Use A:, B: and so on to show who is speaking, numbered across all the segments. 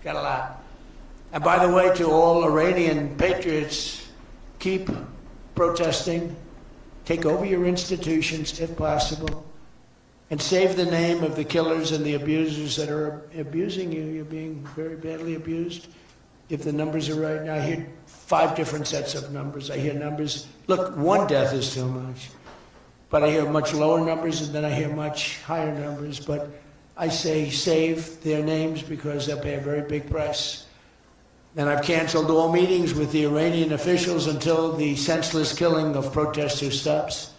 A: Got a lot. And by the way, to all Iranian patriots, keep protesting, take over your institutions if possible, and save the name of the killers and the abusers that are abusing you. You're being very badly abused. If the numbers are right now, I hear 5 different sets of numbers. I hear numbers, look, 1 death is too much. But I hear much lower numbers, and then I hear much higher numbers. But I say save their names because they'll pay a very big price. And I've canceled all meetings with the Iranian officials until the senseless killing of protesters stops.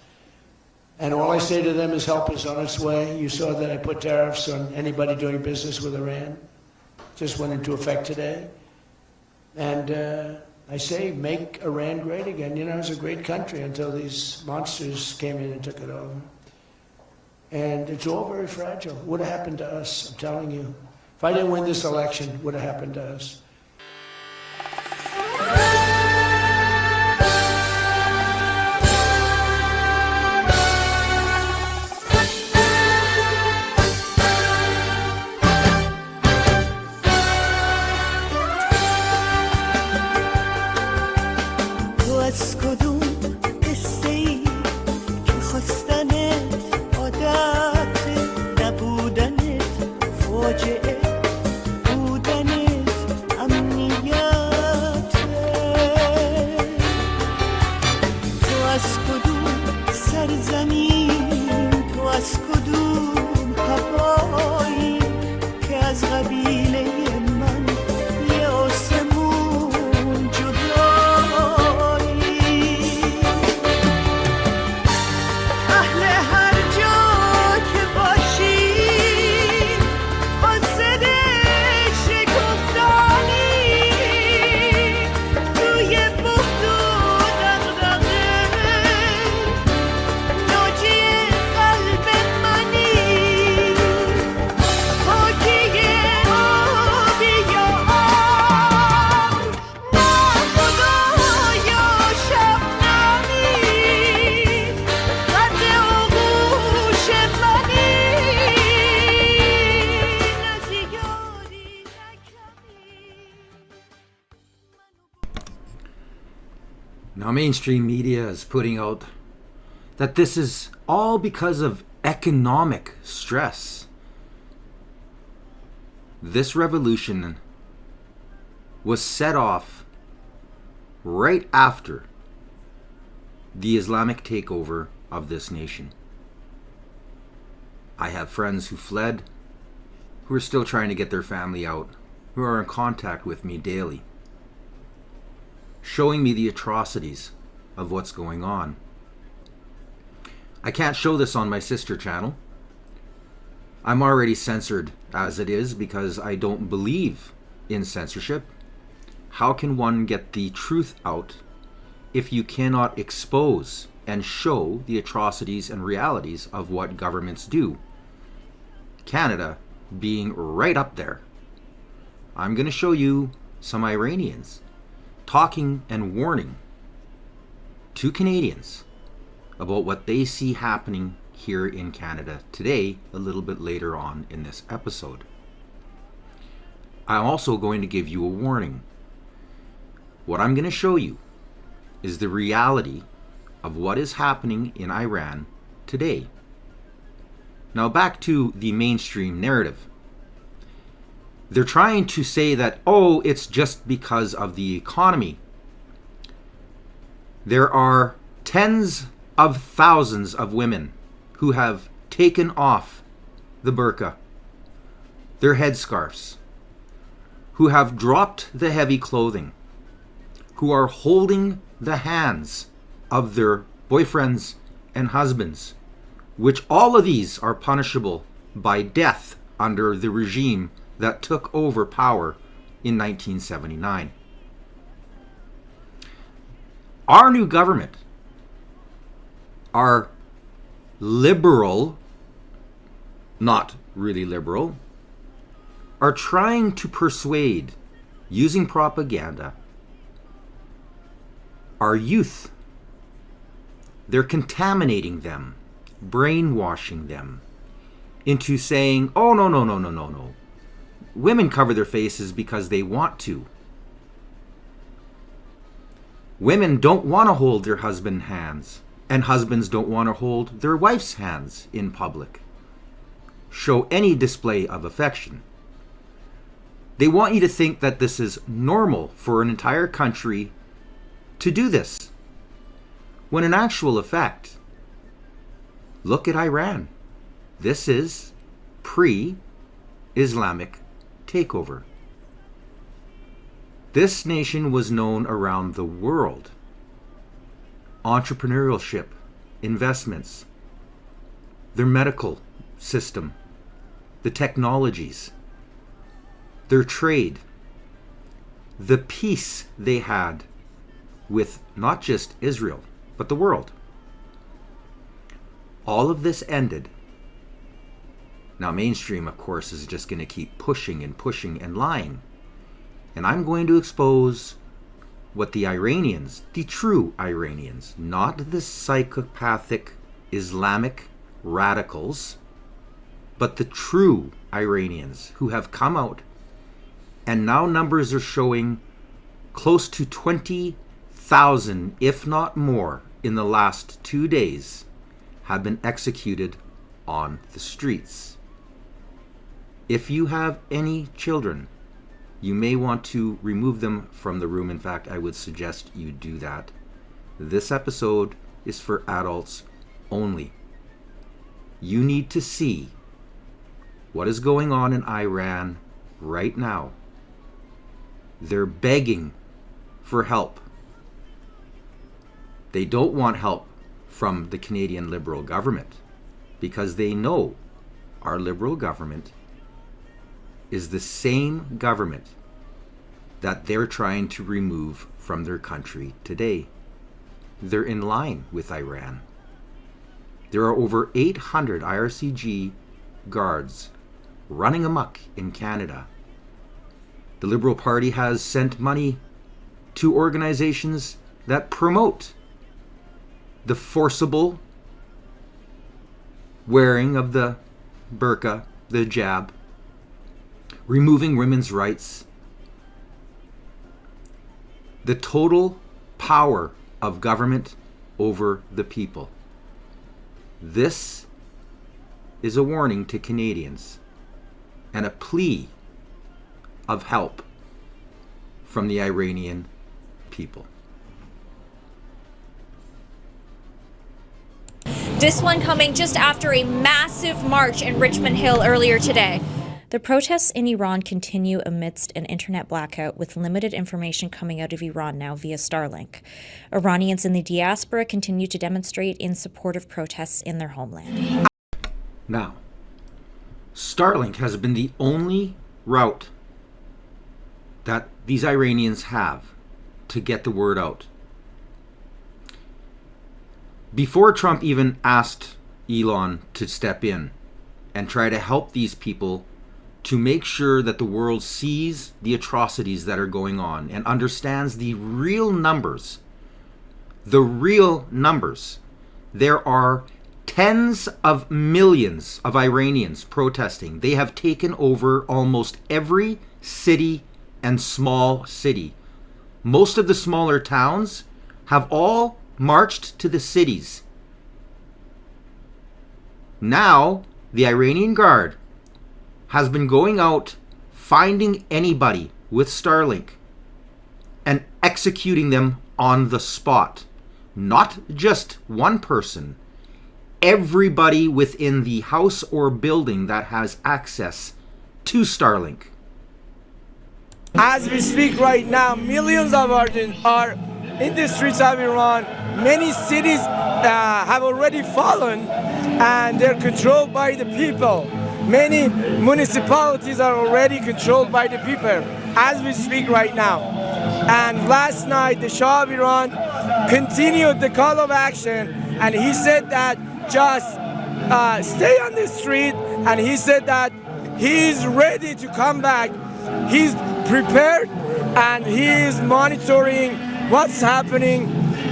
A: And all I say to them is help is on its way. You saw that I put tariffs on anybody doing business with Iran. Just went into effect today. And I say, make Iran great again. You know, it was a great country until these monsters came in and took it over. And it's all very fragile. What would have happened to us? I'm telling you. If I didn't win this election, what would have happened to us?
B: Now, mainstream media is putting out that this is all because of economic stress. This revolution was set off right after the Islamic takeover of this nation. I have friends who fled, who are still trying to get their family out, who are in contact with me daily, showing me the atrocities of what's going on. I can't show this on my sister channel. I'm already censored as it is because I don't believe in censorship. How can one get the truth out if you cannot expose and show the atrocities and realities of what governments do? Canada being right up there. I'm going to show you some Iranians talking and warning to Canadians about what they see happening here in Canada today, a little bit later on in this episode. I'm also going to give you a warning. What I'm going to show you is the reality of what is happening in Iran today. Now, back to the mainstream narrative. They're trying to say that, oh, it's just because of the economy. There are tens of thousands of women who have taken off the burqa, their headscarves, who have dropped the heavy clothing, who are holding the hands of their boyfriends and husbands, which all of these are punishable by death under the regime that took over power in 1979. Our new government, our liberal, not really liberal, are trying to persuade, using propaganda, our youth. They're contaminating them, brainwashing them into saying, oh, no. women cover their faces because they want to. Women don't want to hold their husband's hands, and husbands don't want to hold their wife's hands in public. Show any display of affection. They want you to think that this is normal for an entire country to do this, when in actual effect, look at Iran. This is pre-Islamic takeover. This nation was known around the world. Entrepreneurship, investments, their medical system, the technologies, their trade, the peace they had with not just Israel, but the world. All of this ended. Now, mainstream, of course, is just going to keep pushing and lying. And I'm going to expose what the Iranians, the true Iranians, not the psychopathic Islamic radicals, but the true Iranians who have come out, and now numbers are showing close to 20,000, if not more, in the last 2 days, have been executed on the streets. If you have any children, you may want to remove them from the room. In fact, I would suggest you do that. This episode is for adults only. You need to see what is going on in Iran right now. They're begging for help. They don't want help from the Canadian Liberal government because they know our Liberal government is the same government that they're trying to remove from their country today. They're in line with Iran. There are over 800 IRCG guards running amok in Canada. The Liberal Party has sent money to organizations that promote the forcible wearing of the burqa, the hijab, removing women's rights, the total power of government over the people. This is a warning to Canadians and a plea of help from the Iranian people.
C: This one coming just after a massive march in Richmond Hill earlier today. The protests in Iran continue amidst an internet blackout with limited information coming out of Iran now via Starlink. Iranians in the diaspora continue to demonstrate in support of protests in their homeland.
B: Now, Starlink has been the only route that these Iranians have to get the word out. Before Trump even asked Elon to step in and try to help these people to make sure that the world sees the atrocities that are going on and understands the real numbers, there are tens of millions of Iranians protesting. They have taken over almost every city and small city. Most of the smaller towns have all marched to the cities. Now, the Iranian Guard has been going out, finding anybody with Starlink and executing them on the spot. Not just one person. Everybody within the house or building that has access to Starlink.
D: As we speak right now, millions of Iranians are in the streets of Iran. Many cities have already fallen and they're controlled by the people. Many municipalities are already controlled by the people as we speak right now. And last night, the Shah of Iran continued the call of action, and he said that just stay on the street, and he said that he's ready to come back. He's prepared, and he is monitoring what's happening,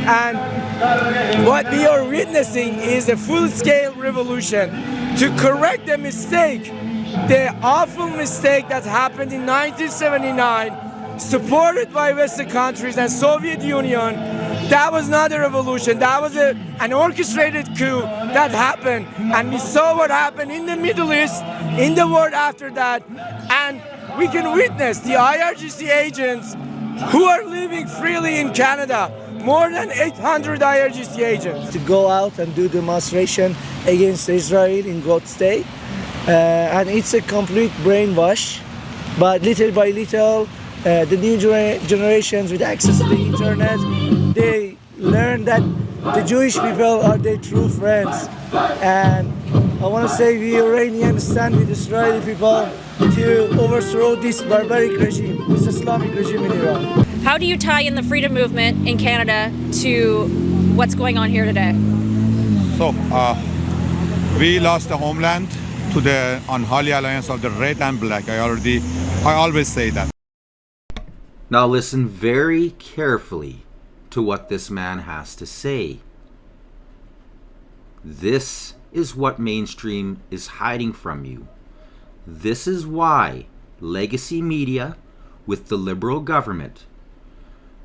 D: and what we are witnessing is a full-scale revolution to correct the mistake the awful mistake that happened in 1979, supported by Western countries and Soviet Union. That was not a revolution. That was an orchestrated coup that happened. And we saw what happened in the Middle East, in the world after that. And we can witness the IRGC agents who are living freely in Canada. More than 800 IRGC agents.
E: To go out and do demonstration against Israel in God's Day. And it's a complete brainwash. But little by little, the new generations with access to the internet, they learn that the Jewish people are their true friends. And I want to say we Iranians stand with Israeli people to overthrow this barbaric regime, this Islamic regime in Iran.
C: How do you tie in the freedom movement in Canada to what's going on here today?
F: So, we lost the homeland to the unholy alliance of the red and black. I always say that.
B: Now listen very carefully to what this man has to say. This is what mainstream is hiding from you. This is why legacy media with the liberal government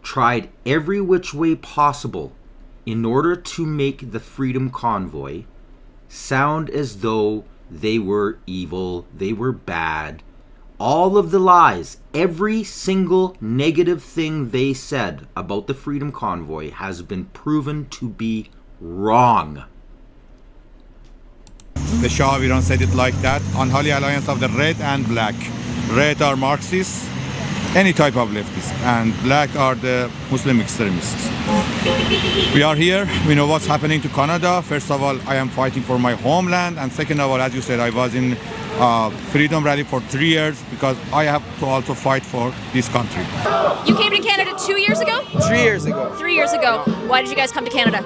B: tried every which way possible in order to make the Freedom Convoy sound as though they were evil, they were bad. All of the lies, every single negative thing they said about the Freedom Convoy has been proven to be wrong.
F: The Shah of Iran said it like that. Unholy alliance of the red and black. Red are Marxists, any type of leftists, and black are the Muslim extremists. We are here. We know what's happening to Canada. First of all, I am fighting for my homeland, and second of all, as you said, I was in Freedom Rally for 3 years because I have to also fight for this country.
C: You came to Canada 2 years ago?
D: 3 years ago.
C: 3 years ago. Why did you guys come to Canada?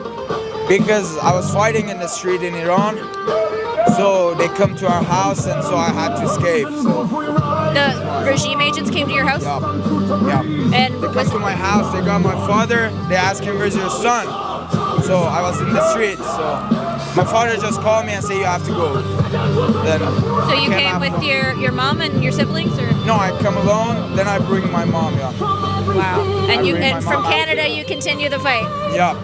D: Because I was fighting in the street in Iran. So they come to our house and so I had to escape. So
C: The regime agents came to your house?
D: yeah.
C: And
D: They come to my house, they got my father, they asked him, where's your son? So I was in the street, so my father just called me and said, you have to go. Then
C: so you came with your mom and your siblings, or?
D: No, I come alone, then I bring my mom, yeah.
C: Wow. And you
D: bring my
C: and from
D: mom
C: Canada
D: after.
C: you continue the fight.
D: Yeah.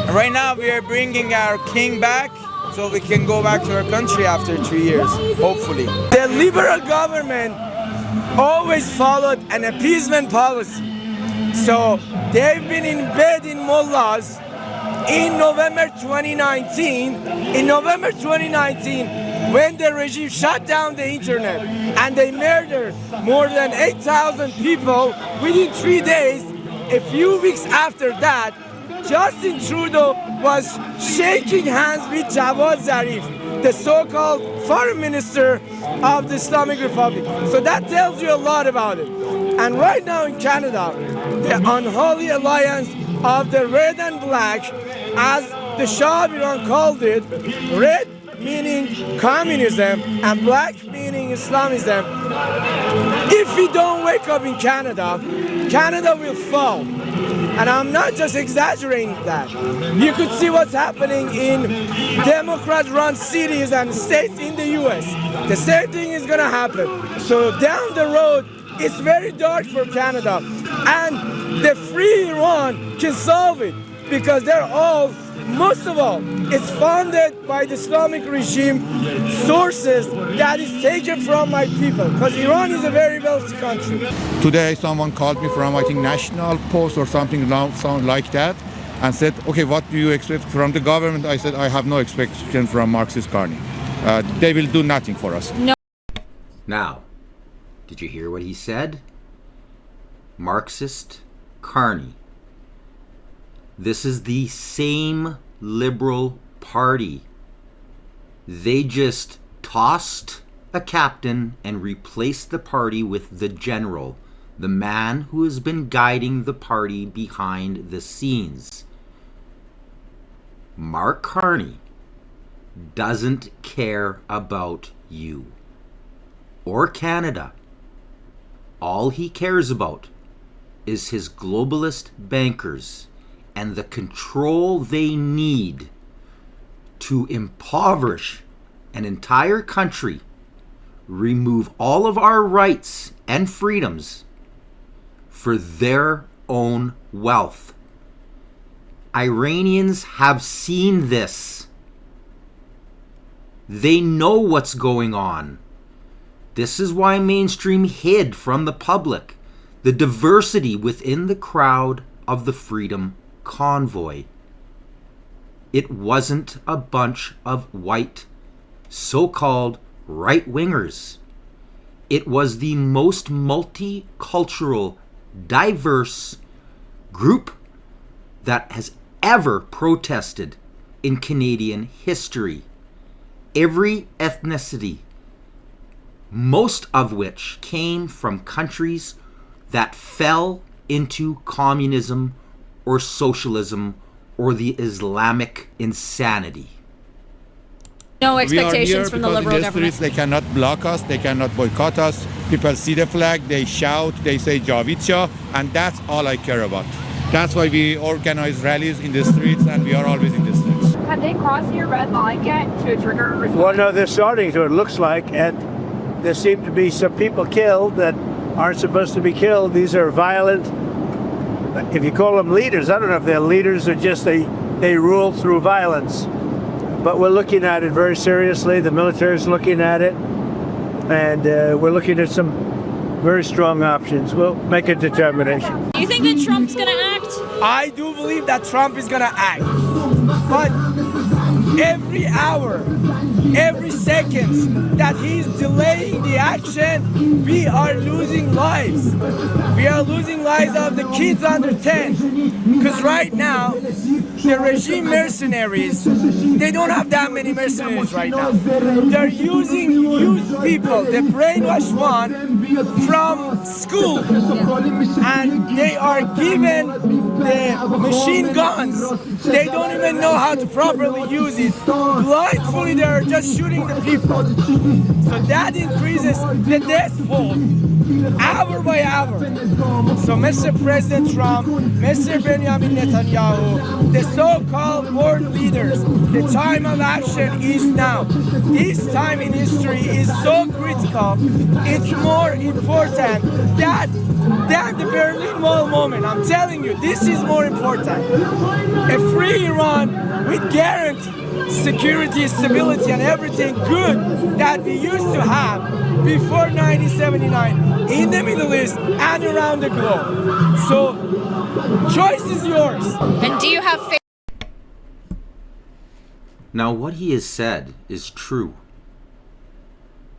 D: And right now we are bringing our king back so we can go back to our country after 3 years, hopefully. The liberal government always followed an appeasement policy. So they've been in bed in mullahs in November 2019. In November 2019, when the regime shut down the internet and they murdered more than 8,000 people within 3 days, a few weeks after that, Justin Trudeau was shaking hands with Jawad Zarif, the so-called foreign minister of the Islamic Republic. So that tells you a lot about it. And right now in Canada, the unholy alliance of the red and black, as the Shah of Iran called it, red meaning communism and black meaning Islamism. If we don't wake up in Canada, Canada will fall. And I'm not just exaggerating that. You could see what's happening in Democrat-run cities and states in the US. The same thing is gonna happen. So down the road, it's very dark for Canada. And the free Iran can solve it because they're all, most of all, it's funded by the Islamic regime sources that is taken from my people, because Iran is a very wealthy country.
F: Today, someone called me from, I think, National Post or something sound like that, and said, okay, what do you expect from the government? I said, I have no expectation from Marxist Carney. They will do nothing for us.
C: No.
B: Now, did you hear what he said? Marxist Carney. This is the same Liberal Party. They just tossed a captain and replaced the party with the general, the man who has been guiding the party behind the scenes. Mark Carney doesn't care about you or Canada. All he cares about is his globalist bankers and the control they need to impoverish an entire country remove all of our rights and freedoms for their own wealth. Iranians have seen this. They know what's going on. This is why mainstream hid from the public the diversity within the crowd of the Freedom Convoy. It wasn't a bunch of white, so-called right-wingers. It was the most multicultural, diverse group that has ever protested in Canadian history. Every ethnicity, most of which came from countries that fell into communism or socialism or the Islamic insanity.
C: No
F: We are
C: expectations
F: here
C: from the
F: because
C: Liberal
F: in the
C: government.
F: streets they cannot block us, they cannot boycott us. People see the flag, they shout, they say Javid Shah, and that's all I care about. That's why we organize rallies in the streets, and we are always in the streets.
G: Have they crossed your red line yet to trigger a response?
A: Well, no, they're starting to, it looks like, and there seem to be some people killed that aren't supposed to be killed. These are violent, if you call them leaders, I don't know if they're leaders or just they rule through violence. But we're looking at it very seriously. The military is looking at it, and we're looking at some very strong options. We'll make a determination.
C: Do you think that Trump's going to act?
D: I do believe that Trump is gonna act, but every hour, every second that he's delaying the action, we are losing lives. We are losing lives of the kids under 10. Because right now, the regime mercenaries, they don't have that many mercenaries right now. They're using youth people, the brainwashed one, from school. And they are given the machine guns. They don't even know how to properly use it. Blindfully, they're just shooting the people. So that increases the death toll hour by hour. So Mr. President Trump, Mr. Benjamin Netanyahu, the so-called world leaders, the time of action is now. This time in history is so critical. It's more important than the Berlin Wall moment. I'm telling you, this is more important. A free Iran with guarantee security, stability, and everything good that we used to have before 1979 in the Middle East and around the globe. So, choice is yours.
C: And do you have faith?
B: Now, what he has said is true.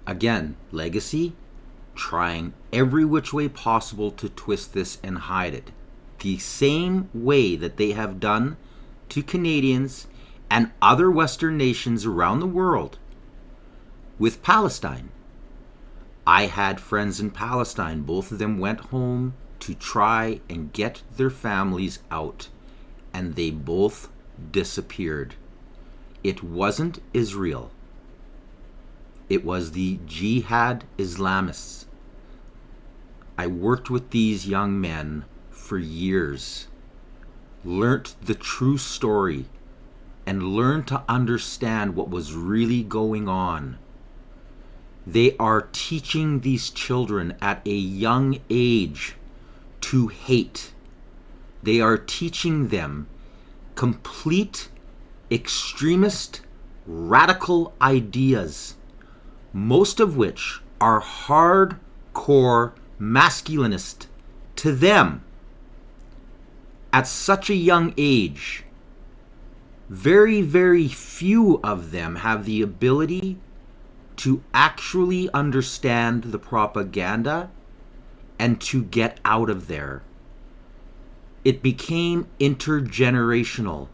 B: Again, legacy, trying every which way possible to twist this and hide it. The same way that they have done to Canadians and other Western nations around the world with Palestine. I had friends in Palestine. Both of them went home to try and get their families out, and they both disappeared. It wasn't Israel. It was the Jihad Islamists. I worked with these young men for years, learnt the true story, and learned to understand what was really going on. They are teaching these children at a young age to hate. They are teaching them complete extremist, radical ideas, most of which are hardcore masculinist to them at such a young age. Very, very few of them have the ability to actually understand the propaganda and to get out of there. It became intergenerational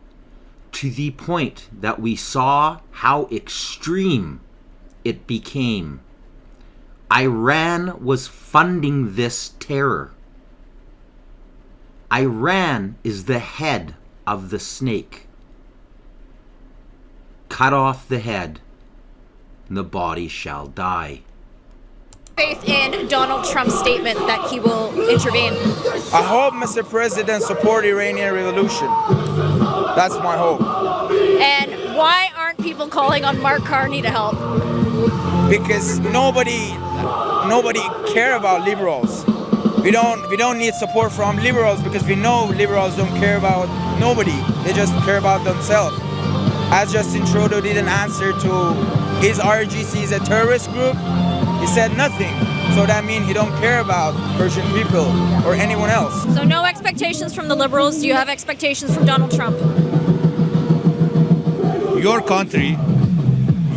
B: to the point that we saw how extreme it became. Iran was funding this terror. Iran is the head of the snake. Cut off the head, and the body shall die.
C: Faith in Donald Trump's statement that he will intervene.
D: I hope Mr. President support Iranian revolution. That's my hope.
C: And why aren't people calling on Mark Carney to help?
D: because nobody care about liberals. We don't need support from liberals because we know liberals don't care about nobody. They just care about themselves. As Justin Trudeau didn't answer to his RGC is a terrorist group, he said nothing. So that means he don't care about Persian people or anyone else.
C: So no expectations from the Liberals. Do you have expectations from Donald Trump?
F: Your country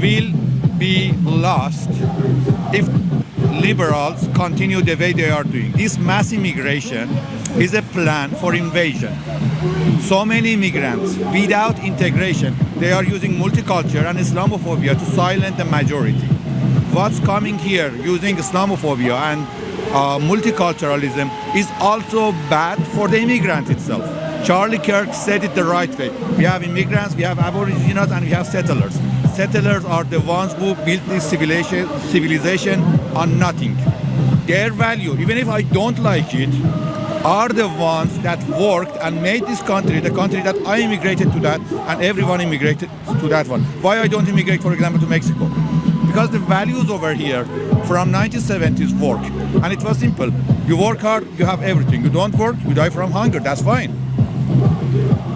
F: will be lost if liberals continue the way they are doing. This mass immigration is a plan for invasion. So many immigrants without integration, they are using multicultural and Islamophobia to silence the majority. What's coming here using Islamophobia and multiculturalism is also bad for the immigrant itself. Charlie Kirk said it the right way. We have immigrants, we have aboriginals, and we have settlers. Settlers are the ones who built this civilization on nothing. Their value, even if I don't like it, are the ones that worked and made this country, the country that I immigrated to that, and everyone immigrated to that one. Why I don't immigrate, for example, to Mexico? Because the values over here from 1970s work. And it was simple. You work hard, you have everything. You don't work, you die from hunger. That's fine.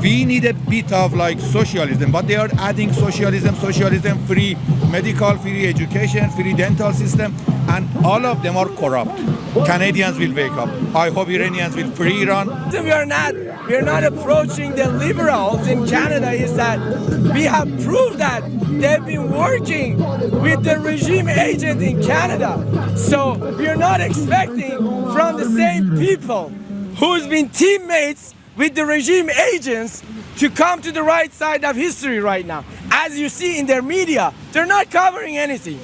F: We need a bit of like socialism, but they are adding socialism, free medical, free education, free dental system, and all of them are corrupt. Canadians will wake up. I hope Iranians will free Iran.
D: We are not approaching the liberals in Canada is that we have proved that they've been working with the regime agent in Canada. So we are not expecting from the same people who's been teammates with the regime agents to come to the right side of history right now. As you see in their media, they're not covering anything.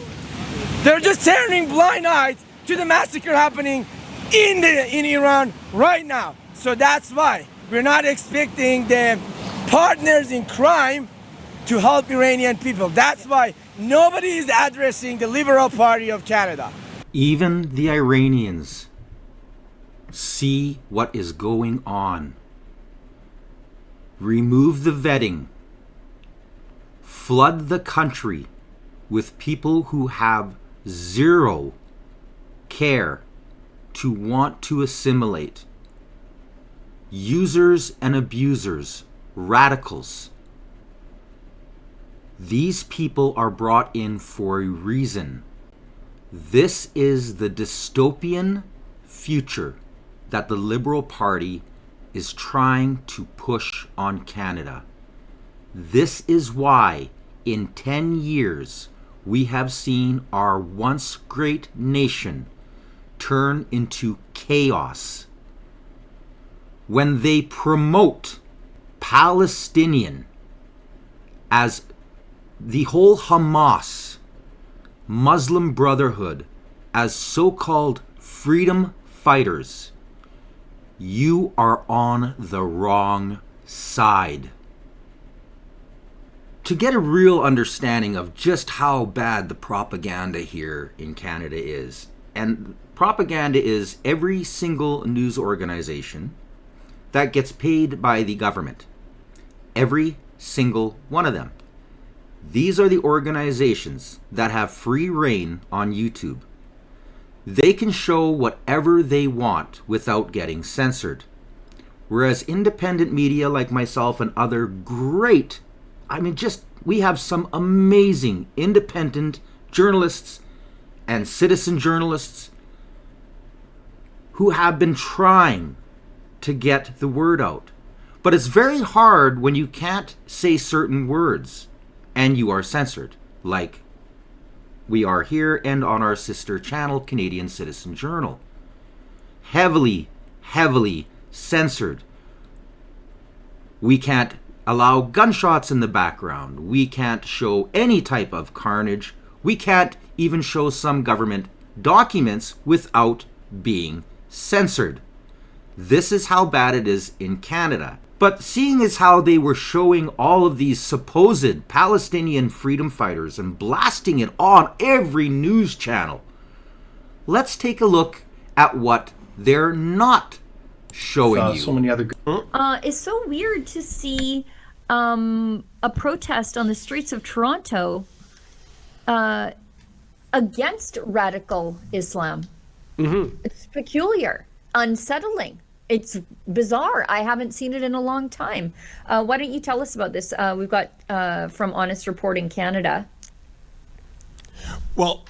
D: They're just turning blind eyes to the massacre happening in Iran right now. So that's why we're not expecting the partners in crime to help Iranian people. That's why nobody is addressing the Liberal Party of Canada.
B: Even the Iranians see what is going on. Remove the vetting. Flood the country with people who have zero care to want to assimilate. Users and abusers, radicals. These people are brought in for a reason. This is the dystopian future that the Liberal Party is trying to push on Canada. This is why in 10 years we have seen our once great nation turn into chaos. When they promote Palestinian as the whole Hamas, Muslim Brotherhood, as so-called freedom fighters, you are on the wrong side. To get a real understanding of just how bad the propaganda here in Canada is, and propaganda is every single news organization that gets paid by the government. Every single one of them. These are the organizations that have free reign on YouTube. They can show whatever they want without getting censored. Whereas independent media like myself and other great, we have some amazing independent journalists and citizen journalists who have been trying to get the word out. But it's very hard when you can't say certain words and you are censored, like we are here and on our sister channel, Canadian Citizen Journal. Heavily censored. We can't allow gunshots in the background. We can't show any type of carnage. We can't even show some government documents without being censored. This is how bad it is in Canada. But seeing as how they were showing all of these supposed Palestinian freedom fighters and blasting it on every news channel, let's take a look at what they're not showing you.
H: So many other.
I: It's so weird to see a protest on the streets of Toronto against radical Islam. It's peculiar, unsettling. It's bizarre. I haven't seen it in a long time. Why don't you tell us about this? We've got from Honest Reporting Canada.
H: Well,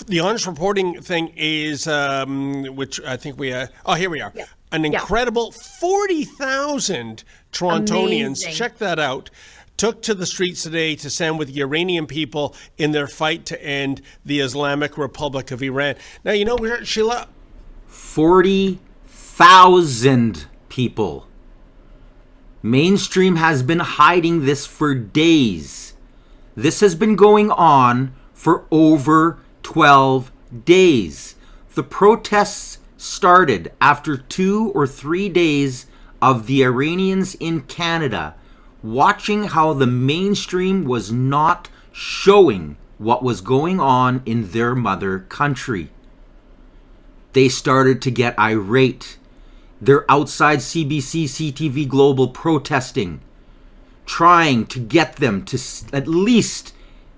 H: the honest reporting thing is, which I think we, here we are.
I: Yeah.
H: An incredible 40,000 Torontonians,
I: Amazing.
H: check that out, took to the streets today to stand with the Iranian people in their fight to end the Islamic Republic of Iran. Now, you know, Sheila,
B: 40,000 people. Mainstream has been hiding this for days. This has been going on for over 12 days. The protests started after 2 or 3 days of the Iranians in Canada watching how the mainstream was not showing what was going on in their mother country. They started to get irate. They're outside CBC, CTV Global protesting, trying to get them to at least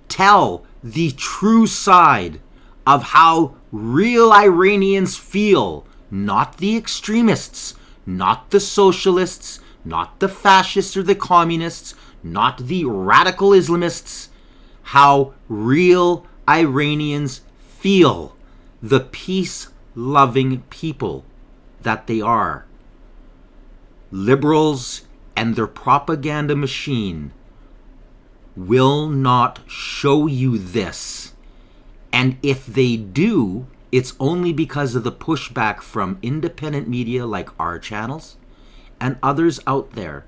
B: tell the true side of how real Iranians feel, not the extremists, not the socialists, not the fascists or the communists, not the radical Islamists, how real Iranians feel, the peace-loving people that they are. Liberals and their propaganda machine will not show you this. And if they do, it's only because of the pushback from independent media like our channels and others out there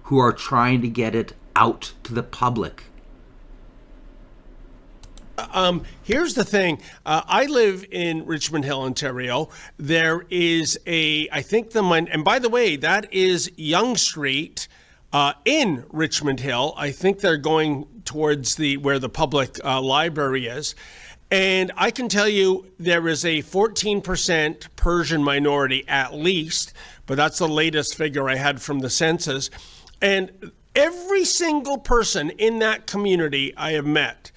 B: who are trying to get it out to the public.
H: Here's the thing. I live in Richmond Hill, Ontario. There is and by the way, that is Yonge Street in Richmond Hill. I think they're going towards where the public library is. And I can tell you there is a 14% Persian minority at least, but that's the latest figure I had from the census. And every single person in that community I have met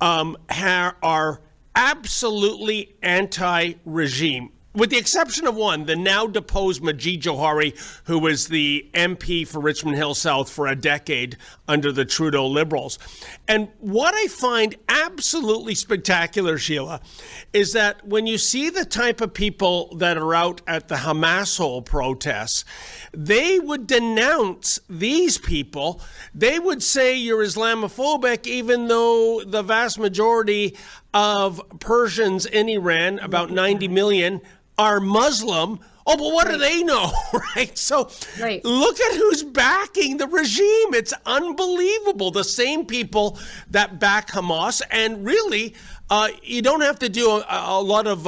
H: are absolutely anti-regime, with the exception of one, the now deposed Majid Johari, who was the MP for Richmond Hill South for a decade under the Trudeau Liberals. And what I find absolutely spectacular, Sheila, is that when you see the type of people that are out at the Hamas hole protests, they would denounce these people. They would say you're Islamophobic, even though the vast majority of Persians in Iran, about 90 million, are Muslim. Oh, but what do they know, right? So look at who's backing the regime. It's unbelievable. The same people that back Hamas. And really, you don't have to do a lot of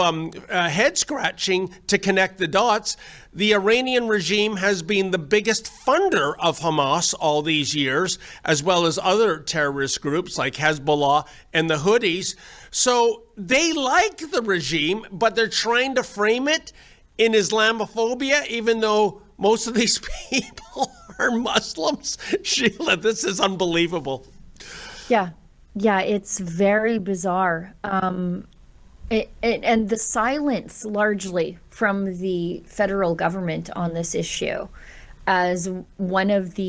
H: head scratching to connect the dots. The Iranian regime has been the biggest funder of Hamas all these years, as well as other terrorist groups like Hezbollah and the Houthis. So they like the regime, but they're trying to frame it in Islamophobia, even though most of these people are Muslims. Sheila, this is unbelievable.
I: Yeah, it's very bizarre. And the silence largely from the federal government on this issue, as one of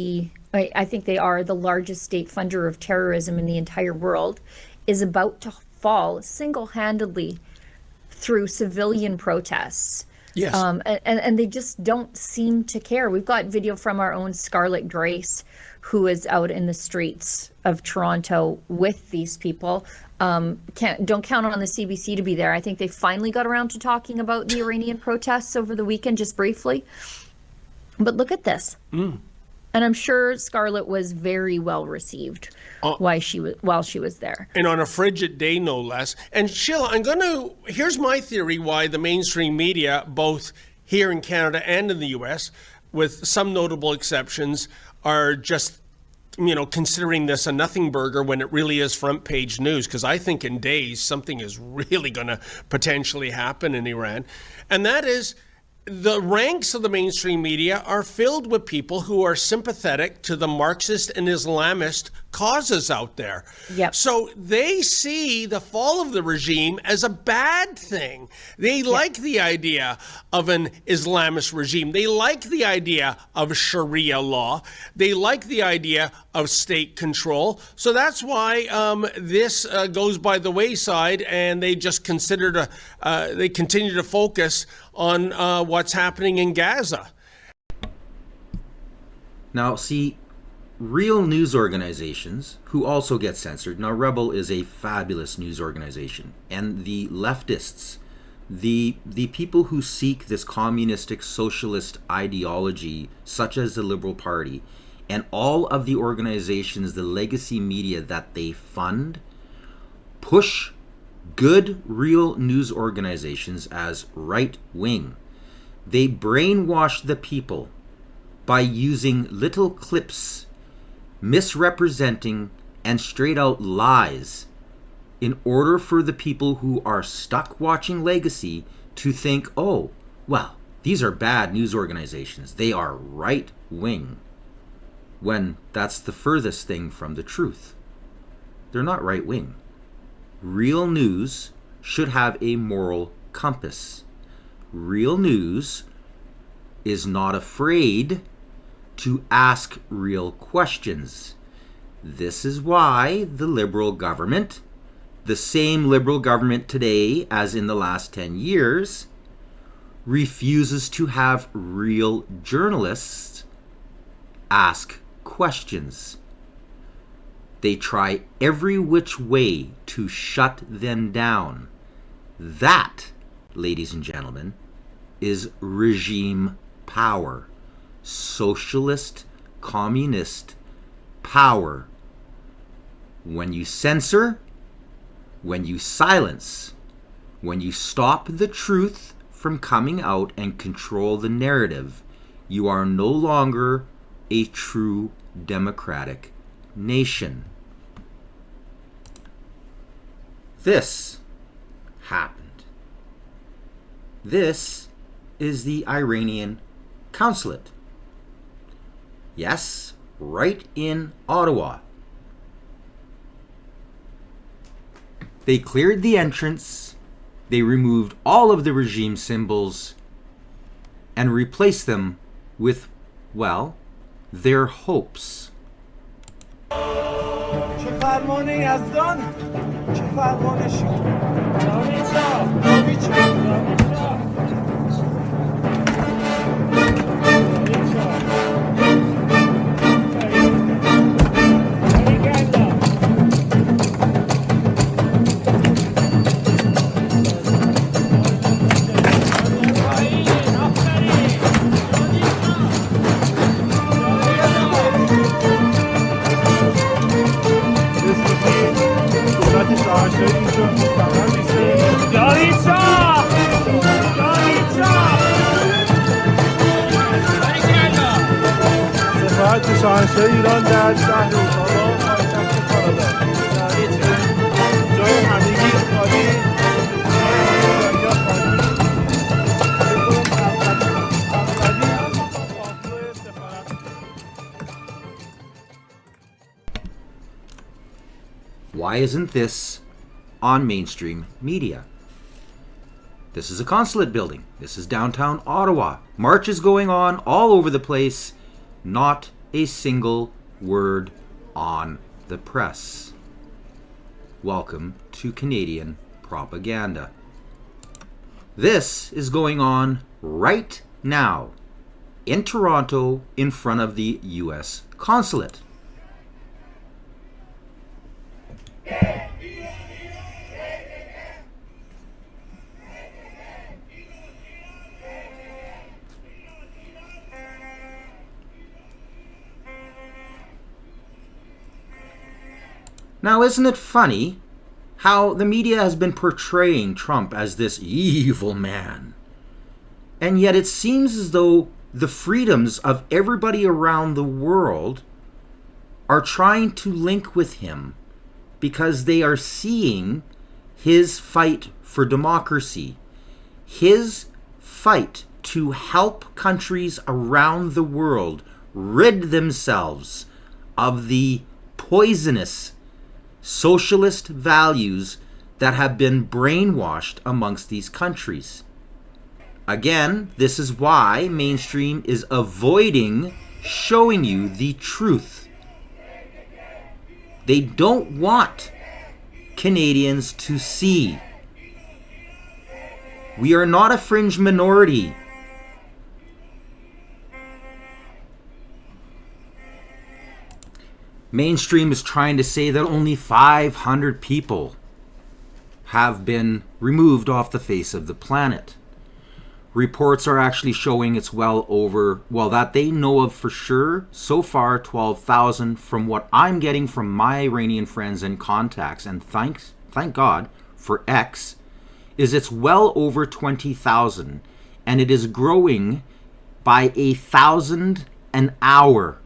I: I think they are the largest state funder of terrorism in the entire world, is about to fall single-handedly through civilian protests.
H: Yes.
I: And they just don't seem to care. We've got video from our own Scarlett Grace, who is out in the streets of Toronto with these people. Don't count on the CBC to be there. I think they finally got around to talking about the Iranian protests over the weekend, just briefly. But look at this. And I'm sure Scarlett was very well received while she was there.
H: And on a frigid day, no less. And Sheila, here's my theory why the mainstream media, both here in Canada and in the US, with some notable exceptions, are just, considering this a nothing burger when it really is front page news. Because I think in days, something is really going to potentially happen in Iran. And that is, the ranks of the mainstream media are filled with people who are sympathetic to the Marxist and Islamist causes out there.
I: Yep.
H: So they see the fall of the regime as a bad thing. They like the idea of an Islamist regime. They like the idea of Sharia law. They like the idea of state control. So that's why this goes by the wayside, and they just they continue to focus on what's happening in Gaza.
B: Now, see, real news organizations who also get censored. Now, Rebel is a fabulous news organization, and the leftists, the people who seek this communistic socialist ideology, such as the Liberal Party, and all of the organizations, the legacy media that they fund, push good, real news organizations as right-wing. They brainwash the people by using little clips, misrepresenting and straight out lies, in order for the people who are stuck watching Legacy to think, oh, well, these are bad news organizations. They are right-wing. When that's the furthest thing from the truth. They're not right-wing. Real news should have a moral compass. Real news is not afraid to ask real questions. This is why the Liberal government, the same Liberal government today as in the last 10 years, refuses to have real journalists ask questions. They try every which way to shut them down. That, ladies and gentlemen, is regime power. Socialist, communist power. When you censor, when you silence, when you stop the truth from coming out and control the narrative, you are no longer a true democratic nation. This happened. This is the Iranian consulate. Yes, right in Ottawa. They cleared the entrance, they removed all of the regime symbols, and replaced them with, well, their hopes.
J: شاهنشاه ایران در شهر اتاوا پایتخت کانادا جای همگی خالی
B: Why isn't this on mainstream media? This is a consulate building. This is downtown Ottawa. Marches going on all over the place. Not a single word on the press. Welcome to Canadian propaganda. This is going on right now in Toronto in front of the U.S. consulate. Now, isn't it funny how the media has been portraying Trump as this evil man? And yet it seems as though the freedoms of everybody around the world are trying to link with him because they are seeing his fight for democracy, his fight to help countries around the world rid themselves of the poisonous socialist values that have been brainwashed amongst these countries. Again, this is why mainstream is avoiding showing you the truth. They don't want Canadians to see. We are not a fringe minority. Mainstream is trying to say that only 500 people have been removed off the face of the planet. Reports are actually showing it's well over, well, that they know of for sure, so far 12,000 from what I'm getting from my Iranian friends and contacts, and thank God for X, is it's well over 20,000, and it is growing by 1,000 an hour.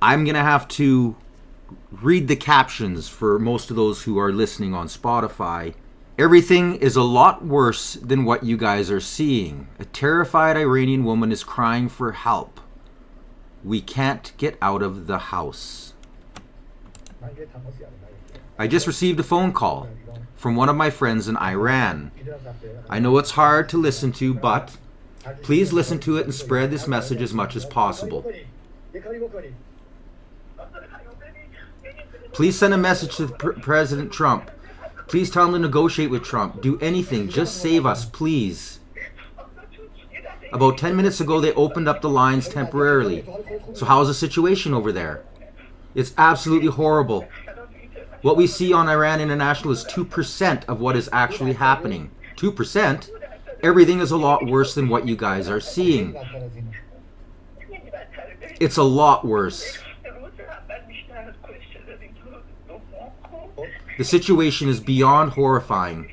B: I'm going to have to read the captions for most of those who are listening on Spotify. Everything is a lot worse than what you guys are seeing. A terrified Iranian woman is crying for help. We can't get out of the house. I just received a phone call from one of my friends in Iran. I know it's hard to listen to, but please listen to it and spread this message as much as possible. Please send a message to President Trump. Please tell him to negotiate with Trump. Do anything. Just save us, please. About 10 minutes ago, they opened up the lines temporarily. So how's the situation over there? It's absolutely horrible. What we see on Iran International is 2% of what is actually happening. 2%? Everything is a lot worse than what you guys are seeing. It's a lot worse. The situation is beyond horrifying.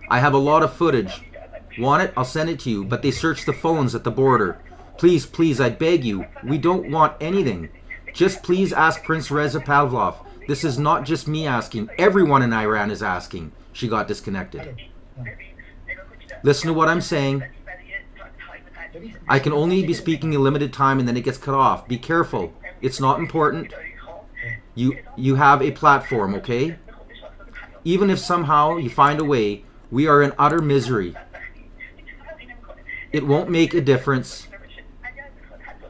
B: I have a lot of footage. Want it? I'll send it to you. But they searched the phones at the border. Please, please, I beg you. We don't want anything. Just please ask Prince Reza Pavlov. This is not just me asking. Everyone in Iran is asking. She got disconnected. Listen to what I'm saying. I can only be speaking a limited time and then it gets cut off. Be careful. It's not important. You have a platform, okay? Even if somehow you find a way, we are in utter misery. It won't make a difference.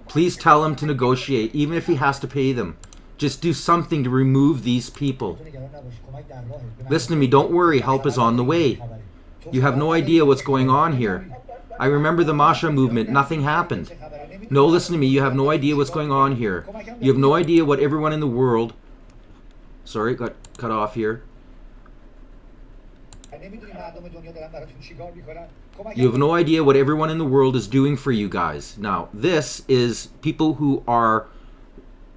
B: Please tell him to negotiate, even if he has to pay them. Just do something to remove these people. Listen to me, don't worry, help is on the way. You have no idea what's going on here. I remember the Masha movement, nothing happened. No, listen to me, you have no idea what's going on here. You have no idea what everyone in the world... Sorry, got cut off here. You have no idea what everyone in the world is doing for you guys. Now, this is people who are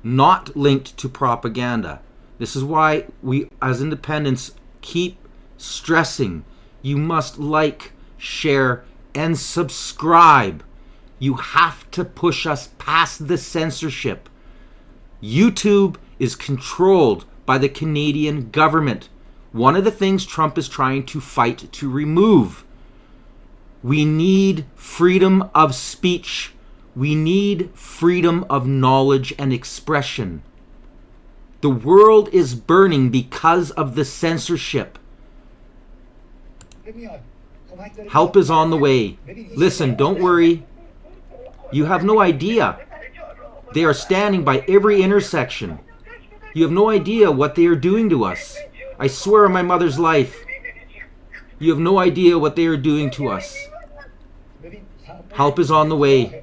B: not linked to propaganda. This is why we, as independents, keep stressing. You must like, share, and subscribe. You have to push us past the censorship. YouTube is controlled by the Canadian government. One of the things Trump is trying to fight to remove. We need freedom of speech. We need freedom of knowledge and expression. The world is burning because of the censorship. Help is on the way. Listen, don't worry. You have no idea. They are standing by every intersection. You have no idea what they are doing to us. I swear on my mother's life. You have no idea what they are doing to us. Help is on the way.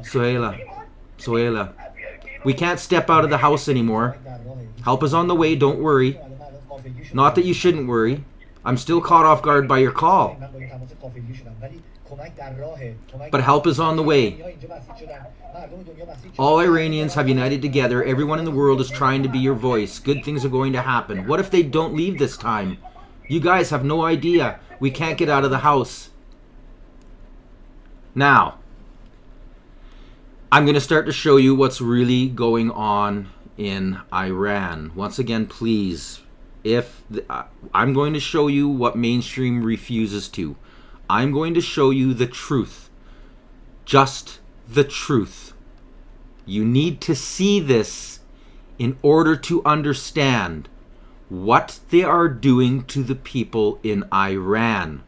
B: Sohela. We can't step out of the house anymore. Help is on the way, don't worry. Not that you shouldn't worry. I'm still caught off guard by your call. But help is on the way. All Iranians have united together. Everyone in the world is trying to be your voice. Good things are going to happen. What if they don't leave this time? You guys have no idea. We can't get out of the house. Now, I'm going to start to show you what's really going on in Iran. Once again, please I'm going to show you what mainstream refuses to. I'm going to show you the truth. Just the truth. You need to see this in order to understand what they are doing to the people in Iran.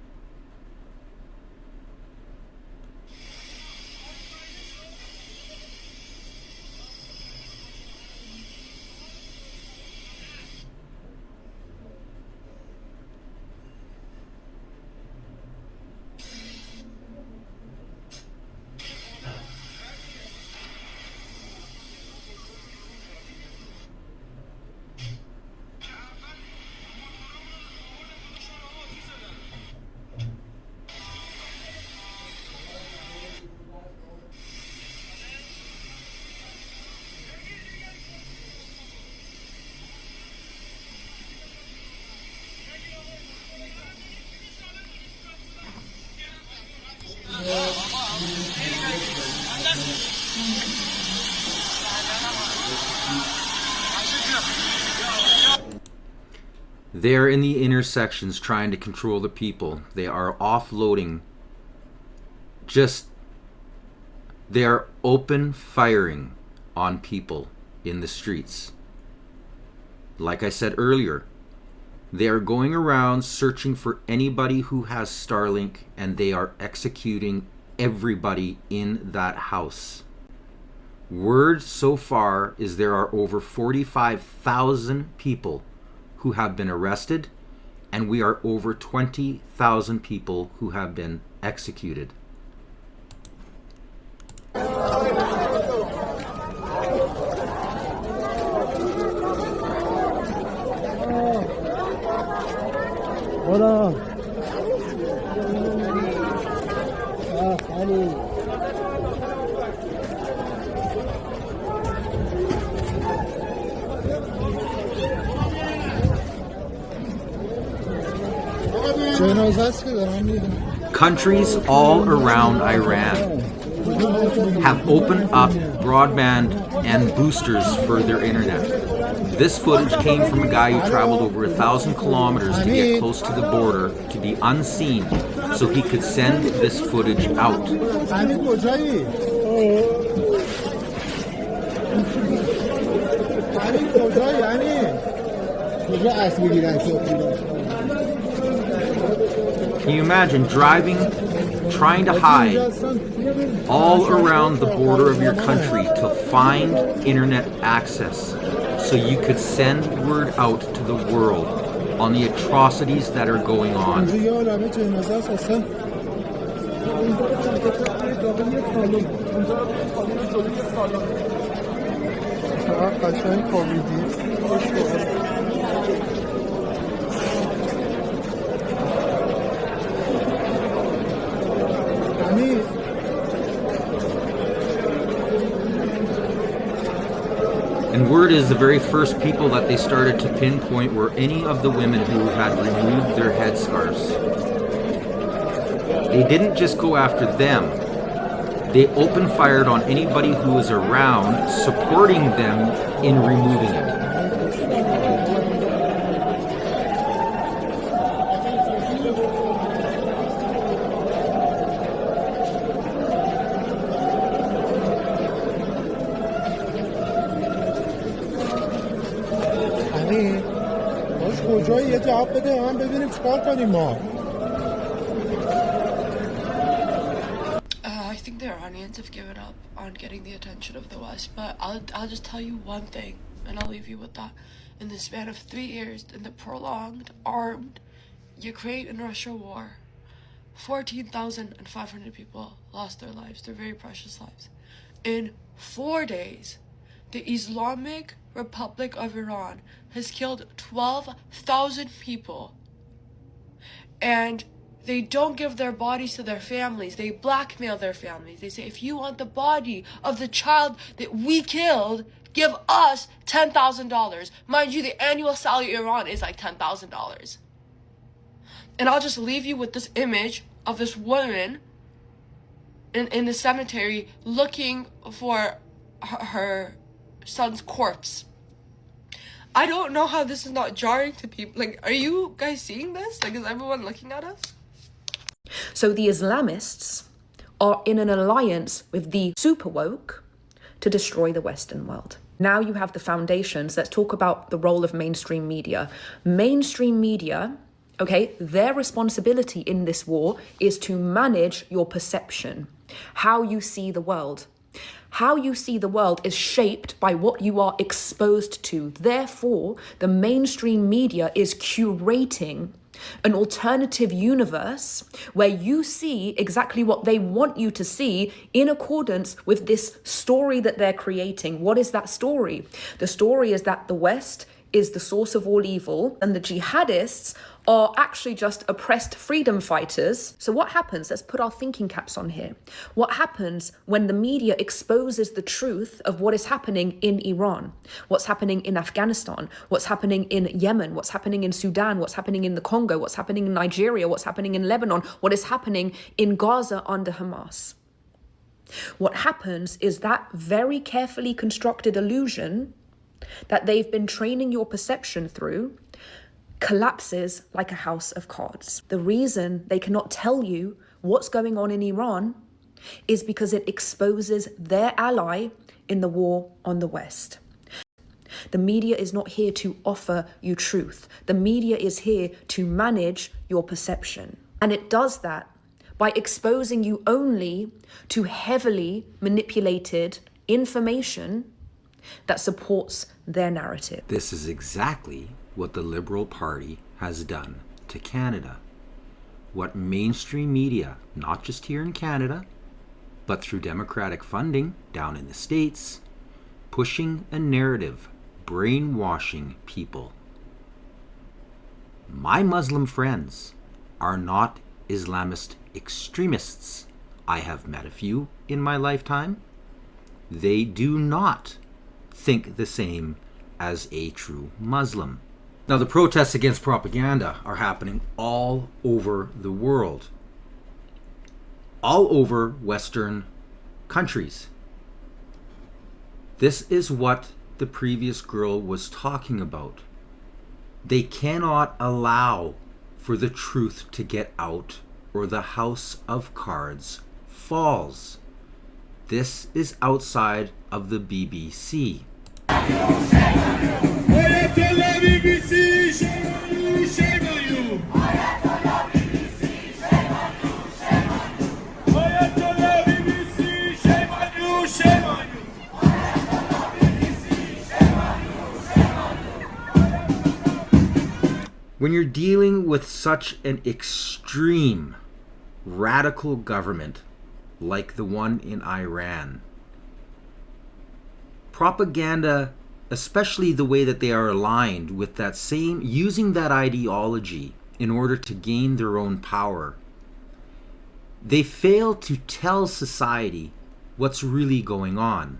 B: They're in the intersections trying to control the people. They are offloading. They are open firing on people in the streets. Like I said earlier, they are going around searching for anybody who has Starlink, and they are executing everybody in that house. Word so far is there are over 45,000 people who have been arrested, and we are over 20,000 people who have been executed. Countries all around Iran have opened up broadband and boosters for their internet. This footage came from a guy who traveled over 1,000 kilometers to get close to the border to be unseen so he could send this footage out. Can you imagine driving, trying to hide all around the border of your country to find internet access so you could send word out to the world on the atrocities that are going on? And word is the very first people that they started to pinpoint were any of the women who had removed their headscarves. They didn't just go after them. They open fired on anybody who was around, supporting them in removing it.
K: I think the Iranians have given up on getting the attention of the West, but I'll just tell you one thing, and I'll leave you with that. In the span of 3 years, in the prolonged, armed Ukraine and Russia war, 14,500 people lost their lives, their very precious lives. In 4 days, the Islamic Republic of Iran has killed 12,000 people, and they don't give their bodies to their families. They blackmail their families. They say, if you want the body of the child that we killed, give us $10,000. Mind you, the annual salary in Iran is like $10,000. And I'll just leave you with this image of this woman in the cemetery looking for her son's corpse. I don't know how this is not jarring to people. Like, are you guys seeing this? Like, is everyone looking at us?
L: So the Islamists are in an alliance with the super woke to destroy the Western world. Now you have the foundations. Let's talk about the role of mainstream media. Mainstream media, okay, their responsibility in this war is to manage your perception, how you see the world. How you see the world is shaped by what you are exposed to. Therefore, the mainstream media is curating an alternative universe where you see exactly what they want you to see in accordance with this story that they're creating. What is that story? The story is that the West is the source of all evil and the jihadists are actually just oppressed freedom fighters. So what happens? Let's put our thinking caps on here. What happens when the media exposes the truth of what is happening in Iran, what's happening in Afghanistan, what's happening in Yemen, what's happening in Sudan, what's happening in the Congo, what's happening in Nigeria, what's happening in Lebanon, what is happening in Gaza under Hamas? What happens is that very carefully constructed illusion that they've been training your perception through collapses like a house of cards. The reason they cannot tell you what's going on in Iran is because it exposes their ally in the war on the West. The media is not here to offer you truth. The media is here to manage your perception. And it does that by exposing you only to heavily manipulated information that supports their narrative.
B: This is exactly what the Liberal Party has done to Canada. What mainstream media, not just here in Canada, but through Democratic funding down in the States, pushing a narrative, brainwashing people. My Muslim friends are not Islamist extremists. I have met a few in my lifetime. They do not think the same as a true Muslim. Now, the protests against propaganda are happening all over the world, all over Western countries. This is what the previous girl was talking about. They cannot allow for the truth to get out, or the house of cards falls. This is outside of the BBC. When you're dealing with such an extreme, radical government like the one in Iran, propaganda, especially the way that they are aligned with that same, using that ideology in order to gain their own power, they fail to tell society what's really going on.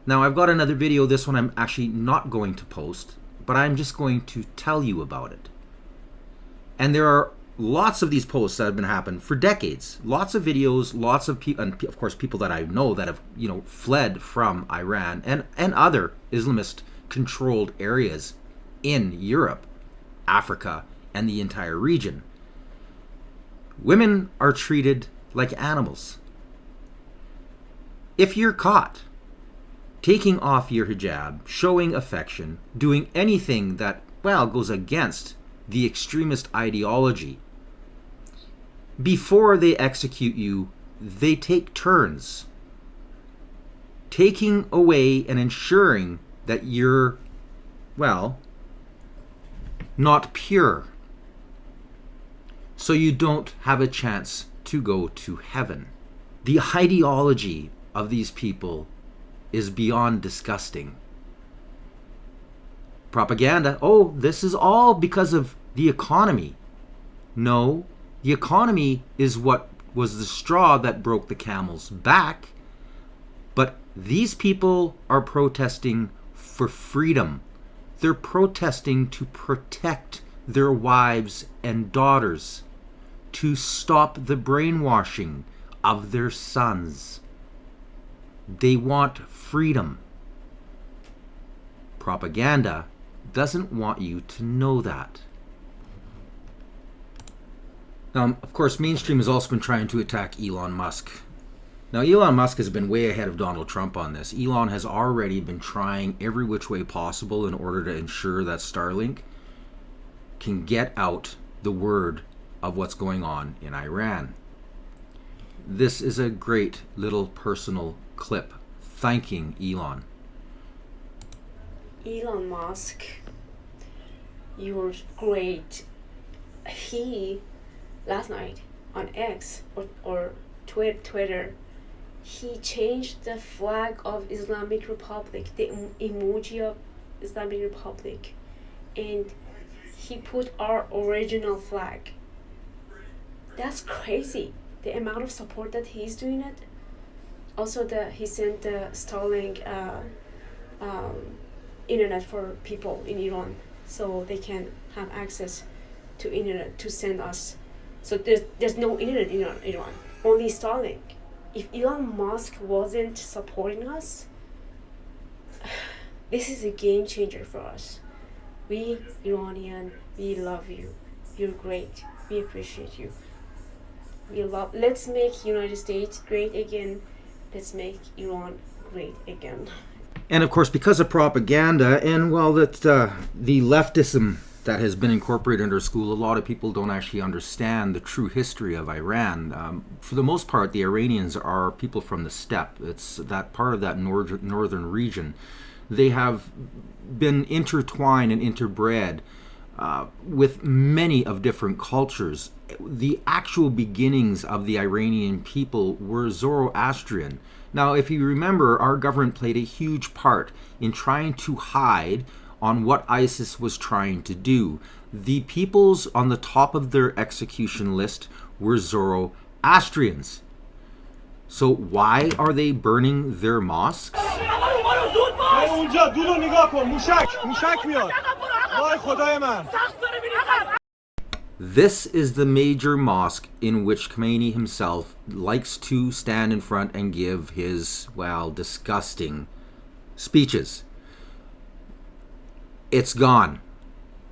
B: Now, I've got another video. This one I'm actually not going to post, but I'm just going to tell you about it. And there are lots of these posts that have been happening for decades. Lots of videos, lots of people, and of course people that I know that have, fled from Iran and other Islamist controlled areas in Europe, Africa, and the entire region. Women are treated like animals. If you're caught taking off your hijab, showing affection, doing anything that, goes against the extremist ideology, before they execute you, they take turns taking away and ensuring that you're, not pure, so you don't have a chance to go to heaven. The ideology of these people is beyond disgusting. Propaganda, this is all because of the economy. No, the economy is what was the straw that broke the camel's back. But these people are protesting for freedom. They're protesting to protect their wives and daughters, to stop the brainwashing of their sons. They want freedom. propaganda doesn't want you to know that. Now, of course, mainstream has also been trying to attack Elon Musk. Now, Elon Musk has been way ahead of Donald Trump on this. Elon has already been trying every which way possible in order to ensure that Starlink can get out the word of what's going on in Iran. This is a great little personal clip thanking Elon.
M: Elon Musk, you're great. He, last night on X or Twitter, he changed the flag of Islamic Republic, the emoji of Islamic Republic, and he put our original flag. That's crazy, the amount of support that he's doing it. Also, he sent the Starlink internet for people in Iran, so they can have access to internet to send us. So there's no internet in Iran, only Starlink. If Elon Musk wasn't supporting us, this is a game changer for us. We Iranian, we love you. You're great. We appreciate you. Let's make United States great again. Let's make Iran great again.
B: And of course, because of propaganda and, well, that the leftism that has been incorporated into our school, a lot of people don't actually understand the true history of Iran. For the most part, the Iranians are people from the steppe. It's that part of that northern region. They have been intertwined and interbred with many of different cultures. The actual beginnings of the Iranian people were Zoroastrian. Now, if you remember, our government played a huge part in trying to hide on what ISIS was trying to do. The peoples on the top of their execution list were Zoroastrians. So why are they burning their mosques? This is the major mosque in which Khomeini himself likes to stand in front and give his, well, disgusting speeches. It's gone.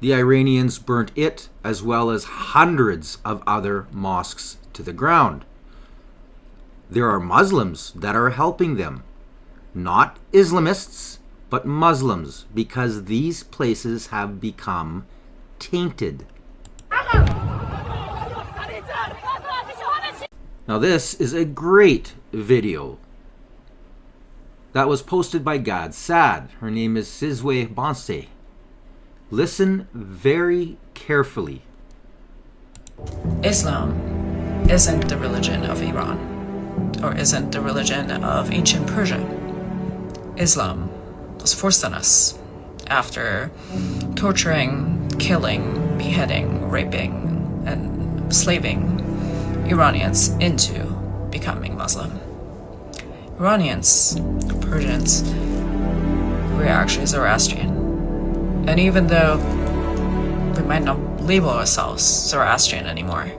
B: The Iranians burnt it as well as hundreds of other mosques to the ground. There are Muslims that are helping them. Not Islamists, but Muslims, because these places have become tainted. Now this is a great video that was posted by Gad Sad. Her name is Sizwe Bonse. Listen very carefully.
N: Islam isn't the religion of Iran, or isn't the religion of ancient Persia. Islam was forced on us after torturing, killing, beheading, raping, and slaving Iranians into becoming Muslim. Iranians, Persians, were actually Zoroastrian. And even though we might not label ourselves Zoroastrian anymore,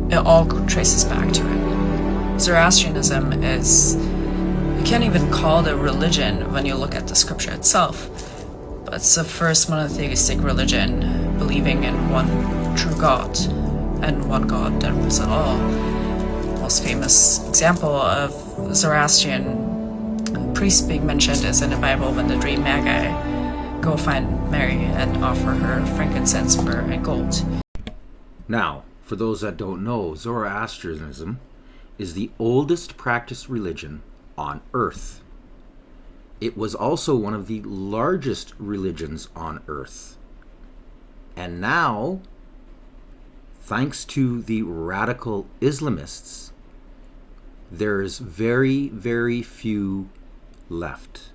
N: it all traces back to it. Zoroastrianism is, you can't even call it a religion when you look at the scripture itself, but it's the first monotheistic religion believing in one true God and one God that rules it all. The most famous example of Zoroastrian priest being mentioned is in the Bible when the three Magi go find Mary and offer her frankincense, myrrh, and gold.
B: Now, for those that don't know, Zoroastrianism is the oldest practiced religion on earth. It was also one of the largest religions on earth. And now, thanks to the radical Islamists, there's very, very few left.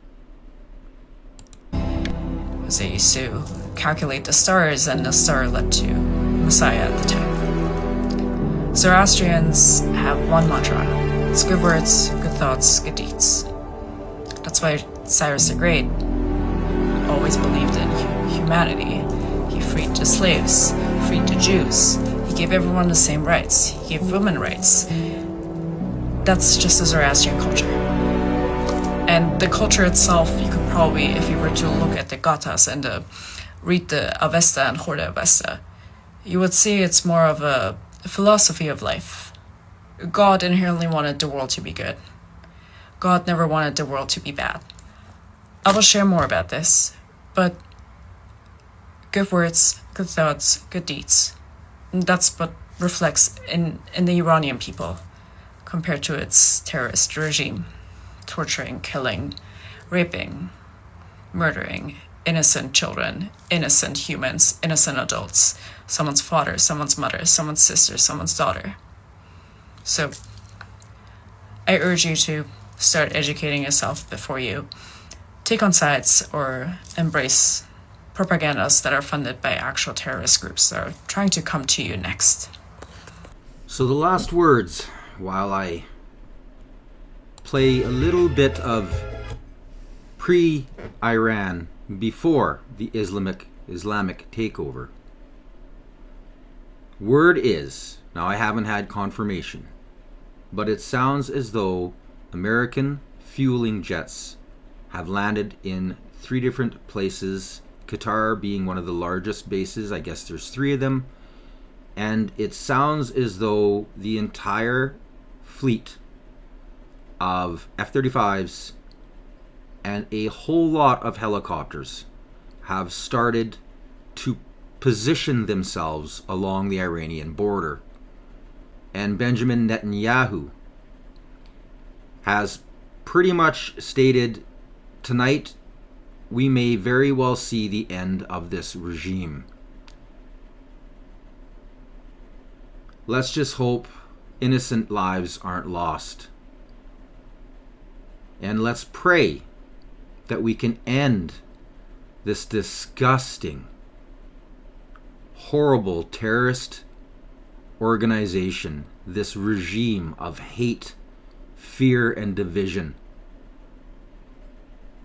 N: They used to calculate the stars, and the star led to Messiah at the time. Zoroastrians have one mantra. It's good words, good thoughts, good deeds. That's why Cyrus the Great always believed in humanity. He freed the slaves, freed the Jews. He gave everyone the same rights. He gave women rights. That's just the Zoroastrian culture. And the culture itself, you could probably, if you were to look at the Gathas and read the Avesta and Horde Avesta, you would see it's more of a philosophy of life. God inherently wanted the world to be good. God never wanted the world to be bad. I will share more about this, but good words, good thoughts, good deeds. And that's what reflects in the Iranian people compared to its terrorist regime, torturing, killing, raping, murdering innocent children, innocent humans, innocent adults, someone's father, someone's mother, someone's sister, someone's daughter. So I urge you to start educating yourself before you take on sides or embrace propagandas that are funded by actual terrorist groups that are trying to come to you next.
B: So the last words, while I play a little bit of pre-Iran, before the Islamic takeover. Word is, now I haven't had confirmation, but it sounds as though American fueling jets have landed in 3 different places, Qatar being one of the largest bases. I guess there's 3 of them. And it sounds as though the entire fleet of F-35s and a whole lot of helicopters have started to position themselves along the Iranian border. And Benjamin Netanyahu has pretty much stated, tonight we may very well see the end of this regime. Let's just hope innocent lives aren't lost. And let's pray that we can end this disgusting, horrible terrorist organization, this regime of hate, fear, and division.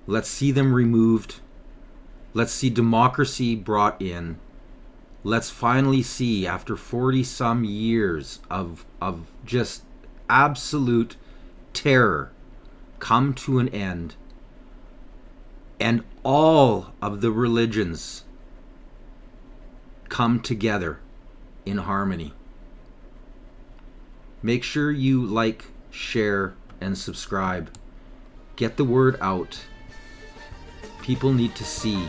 B: Let's see them removed. Let's see democracy brought in. Let's finally see, after 40-some years of just absolute terror, come to an end. And all of the religions come together in harmony. Make sure you like, share, and subscribe. Get the word out. People need to see